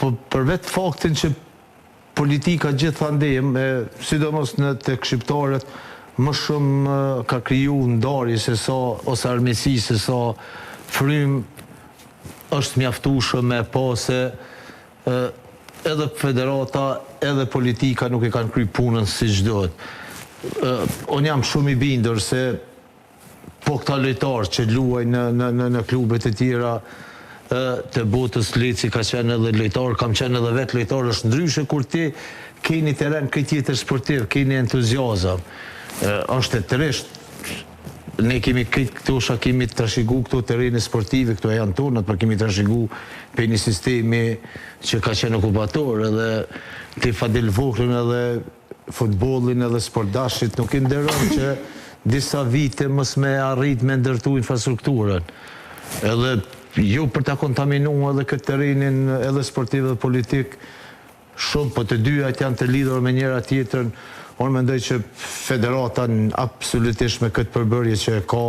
për vetë faktin që politika gjithandej, sidomos në tek shqiptarët, më shumë ka kriju ndarje se sa, ose armiqësi se sa frym është mjaftueshëm me pa se edhe federata, edhe politika nuk e kanë kryer punën siç duhet. Unë jam shumë i bindur se po këta lojtarë që luajnë në klubet e tjera të botës leci ka qenë edhe lojtar, kam qenë edhe vetë lojtar, është ndryshe kur ti keni teren këtë tjetër sportiv, keni entuziazëm. Është e tërisht, ne kemi këtu kemi trashëgu këtu terene sportive, këtu janë tonët, për kemi trashëgu për një sistemi që ka qenë okupator, edhe ti Fadil Voklën edhe futbolin edhe sportdashit nuk i nderon që disa vite mos me arrit me ndërtu infrastrukturën. Edhe ju për ta kontaminua edhe këtë terenin edhe sportiv dhe politik shumë, po të dyjat janë të lidhur me njëra tjetrën. Unë mendoj që federata absolutisht me këtë përbërje që ka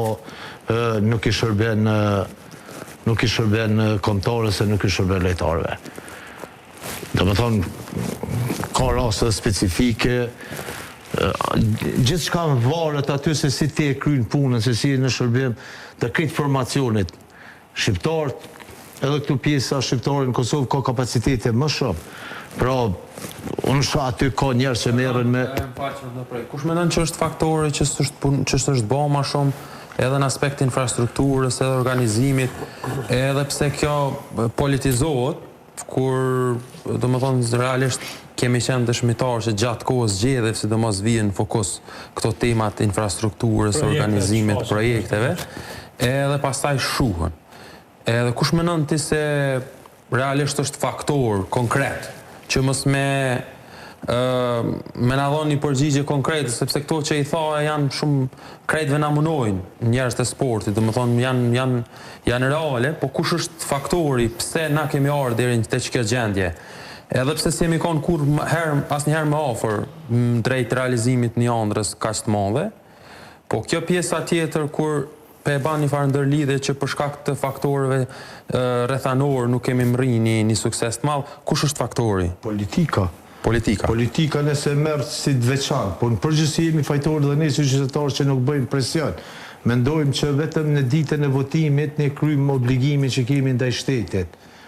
nuk i shërben kombëtarëve se nuk i shërben lojtarëve. Domethënë ka raste specifike, gjithçka varet aty se si ti e kryen punën, se si në shërbim të këtë formacionit. Shqiptarët, edhe këtu pjesa shqiptare në Kosovë ka kapacitete më shumë. Pra, unë shoh aty ka njerëz që merren me... Kush mendon që është faktori që është bë më shumë edhe në aspekt infrastrukturës, edhe organizimit, edhe pse kjo politizohet, kur, domethënë, realisht kemi qenë dëshmitarë që gjatë kohës zgjedhjeve, sidomos vijnë në fokus këto temat infrastrukturës, organizimit, projekteve, edhe pastaj shuhen. Edhe kush mendon ti se realisht është faktor konkret që mos me na dhoni një përgjigje konkrete, sepse këto që i tha janë shumë krejtëve na munojnë njerëz të sportit, domethënë janë reale, po kush është faktori pse na kemi ardhur deri në kjo gjendje? Edhe pse s'jemi kon kur asnjëherë më afër drejt realizimit një ëndrës kaq të madhe, po kjo pjesa tjetër kur e ban një farë ndërlidhje që për shkak të faktorëve rrethanor nuk kemi mrrini një sukses të madh, kush është faktori? Politika. Politika nëse merr si të veçantë, po në përgjithësi jemi fajtorë dhe ne si qytetarë që nuk bëjmë presion. Mendojmë që vetëm në ditën e votimit ne kryjmë obligimin që kemi ndaj shtetit.